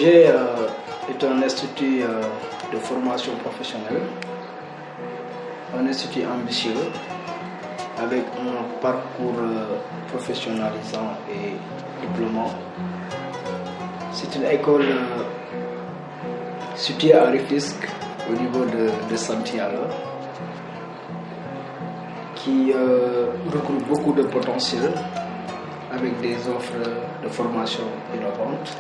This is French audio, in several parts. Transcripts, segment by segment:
L'IMG est un institut de formation professionnelle, un institut ambitieux avec un parcours professionnalisant et diplômant. C'est une école située à Rufisque au niveau de Santiago qui regroupe beaucoup de potentiel avec des offres de formation innovantes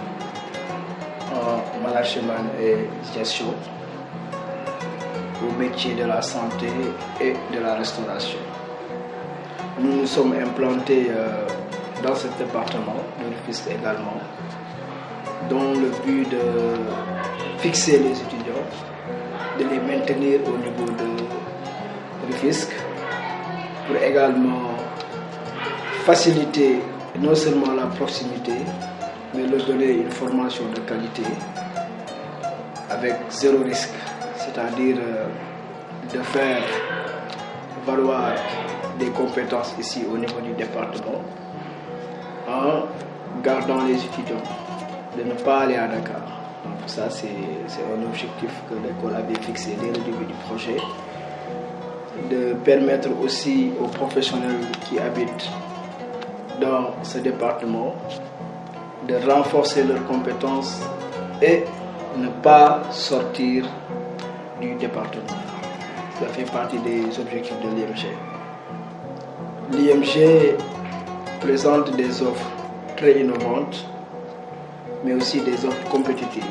en management et gestion au métier de la santé et de la restauration. Nous nous sommes implantés dans ce département de Rufisque également, dont le but de fixer les étudiants, de les maintenir au niveau de Rufisque, pour également faciliter non seulement la proximité, mais leur donner une formation de qualité avec zéro risque, c'est-à-dire de faire valoir des compétences ici au niveau du département en gardant les étudiants, de ne pas aller à Dakar. Donc ça, c'est un objectif que l'école avait fixé dès le début du projet, de permettre aussi aux professionnels qui habitent dans ce département de renforcer leurs compétences et ne pas sortir du département. Ça fait partie des objectifs de l'IMG. L'IMG présente des offres très innovantes, mais aussi des offres compétitives,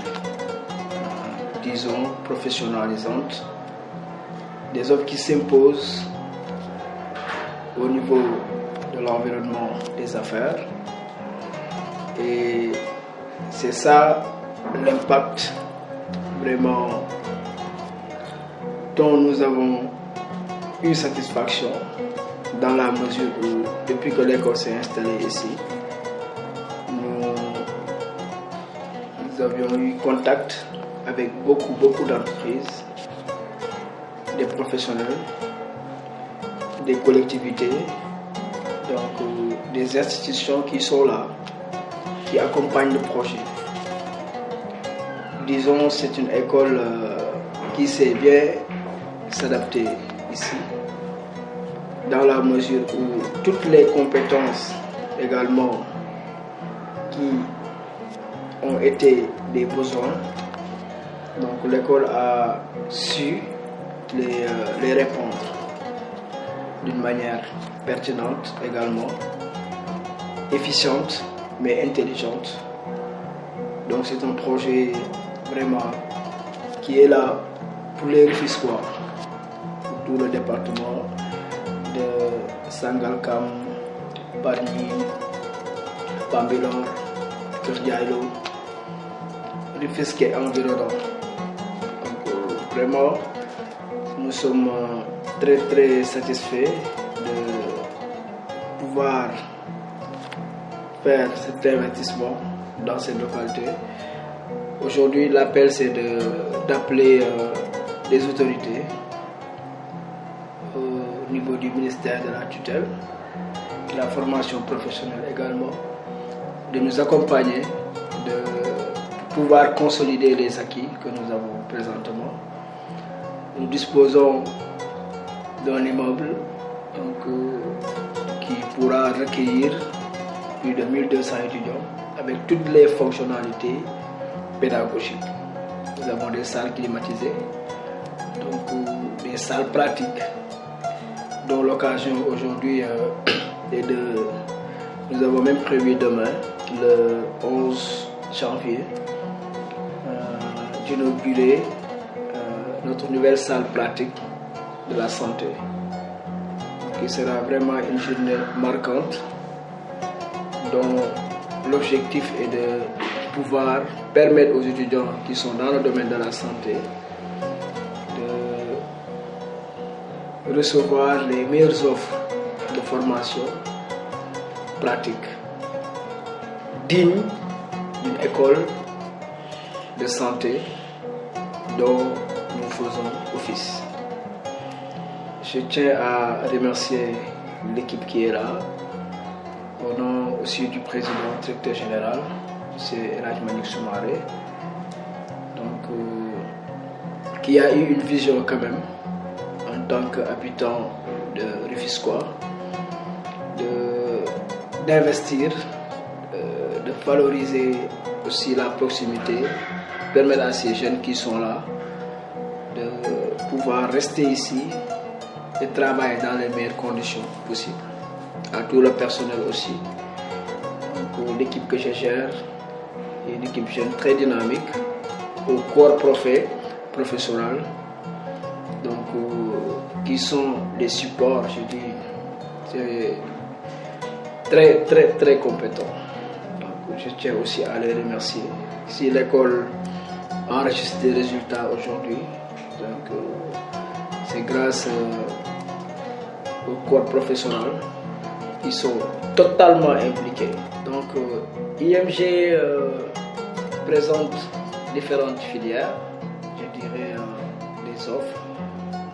disons professionnalisantes, des offres qui s'imposent au niveau de l'environnement des affaires. Et c'est ça l'impact vraiment dont nous avons eu satisfaction, dans la mesure où depuis que l'école s'est installée ici, nous avions eu contact avec beaucoup d'entreprises, des professionnels, des collectivités, donc des institutions qui sont là, qui accompagnent le projet. Disons, c'est une école qui sait bien s'adapter ici, dans la mesure où toutes les compétences également qui ont été des besoins, donc l'école a su les répondre d'une manière pertinente également, efficiente mais intelligente. Donc c'est un projet vraiment qui est là pour les Rufisquois, pour tout le département de Sangalkam, Bargny, Bambilor, Keur Ndiaye, Rufisque et environnant. Donc vraiment, nous sommes très satisfaits de pouvoir faire cet investissement dans cette localité. Aujourd'hui, l'appel c'est d'appeler les autorités au niveau du ministère de la tutelle, de la formation professionnelle également, de nous accompagner, de pouvoir consolider les acquis que nous avons présentement. Nous disposons d'un immeuble qui pourra recueillir plus de 1200 étudiants avec toutes les fonctionnalités pédagogiques. Nous avons des salles climatisées, donc des salles pratiques, dont l'occasion aujourd'hui est nous avons même prévu demain, le 11 janvier, d'inaugurer notre nouvelle salle pratique de la santé, qui sera vraiment une journée marquante, dont l'objectif est de pouvoir permettre aux étudiants qui sont dans le domaine de la santé de recevoir les meilleures offres de formation pratique digne d'une école de santé dont nous faisons office. Je tiens à remercier l'équipe qui est là, au nom aussi du président directeur général, M. El Hadj Malick Soumaré, qui a eu une vision quand même, en tant qu'habitant de Rufisquois, d'investir, de valoriser aussi la proximité, permettre à ces jeunes qui sont là de pouvoir rester ici et travailler dans les meilleures conditions possibles. À tout le personnel aussi. Donc, l'équipe que je gère est une équipe jeune très dynamique, au corps professoral, donc qui sont les supports, je dis, c'est très très très compétents. Donc, je tiens aussi à les remercier. Si l'école enregistre des résultats aujourd'hui, donc c'est grâce au corps professoral qui sont totalement impliqués. Donc IMG présente différentes filières, je dirais des offres.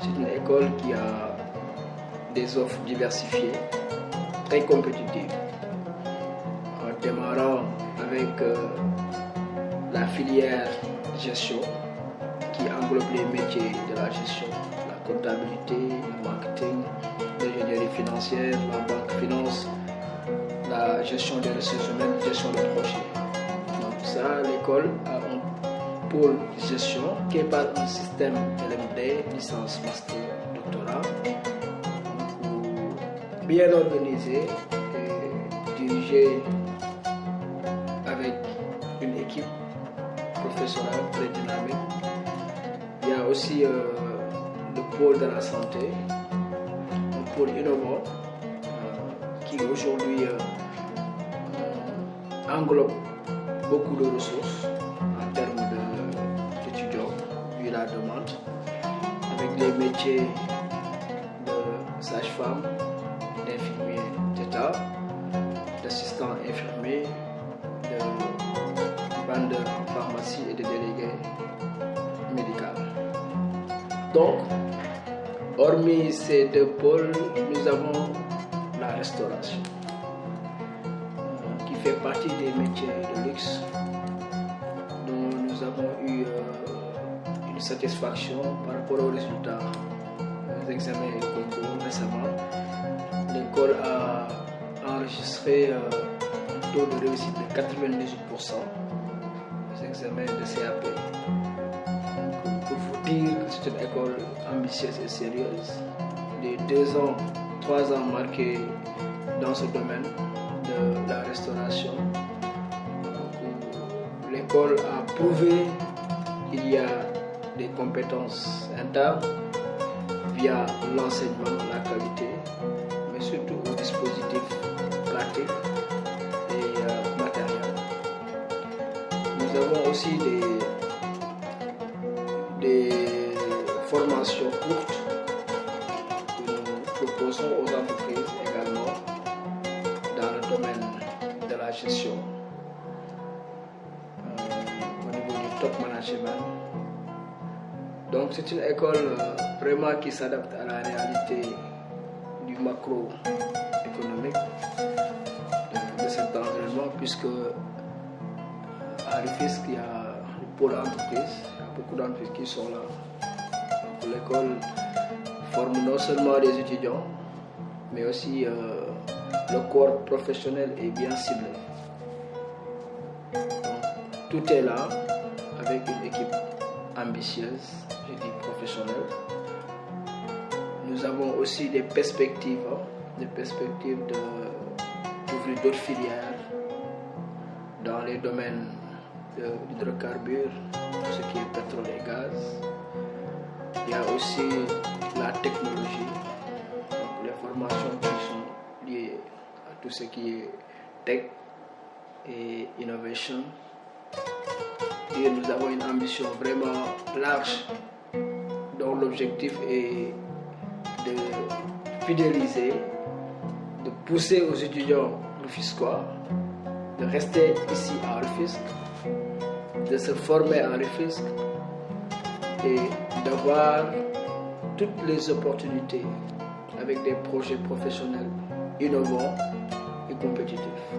C'est une école qui a des offres diversifiées, très compétitives. En démarrant avec la filière gestion qui englobe les métiers de la gestion, la comptabilité, le marketing, l'ingénierie financière, la banque finance, la gestion des ressources humaines, gestion de projet. Donc ça, l'école a un pôle gestion qui est par un système LMD, licence, master, doctorat, bien organisé et dirigé avec une équipe professionnelle très dynamique. Il y a aussi le pôle de la santé, un pôle innovant qui aujourd'hui englobe beaucoup de ressources en termes d'étudiants, vu la demande, avec les métiers de sage-femme, d'infirmier d'État, d'assistant infirmier, de vendeur en pharmacie et de délégué médical. Donc, hormis ces deux pôles, nous avons la restauration, qui fait partie des métiers de luxe, dont nous avons eu une satisfaction par rapport aux résultats des examens et concours récemment. L'école a enregistré un taux de réussite de 98% des examens de CAP. Donc, pour vous dire que c'est une école ambitieuse et sérieuse, les 2 ans, 3 ans marqués dans ce domaine de la restauration, l'école a prouvé qu'il y a des compétences internes via l'enseignement, la qualité, mais surtout au dispositif pratique et matériel. Nous avons aussi des formations courtes que nous proposons aux entreprises également dans le domaine de la gestion au niveau du top management. Donc c'est une école vraiment qui s'adapte à la réalité du macroéconomique de cet environnement, puisque à Rufisque, il y a le pôle entreprise, il y a beaucoup d'entreprises qui sont là. Donc l'école forme non seulement des étudiants, mais aussi le corps professionnel est bien ciblé. Donc, tout est là avec une équipe ambitieuse, je dis professionnelle. Nous avons aussi des perspectives d'ouvrir d'autres filières dans les domaines de l'hydrocarbure, ce qui est pétrole et gaz. Il y a aussi la technologie, donc les formations qui sont liées à tout ce qui est tech et innovation. Et nous avons une ambition vraiment large, dont l'objectif est de fidéliser, de pousser aux étudiants rufisquois de rester ici à Rufisque, de se former à Rufisque et d'avoir toutes les opportunités avec des projets professionnels innovants et compétitifs.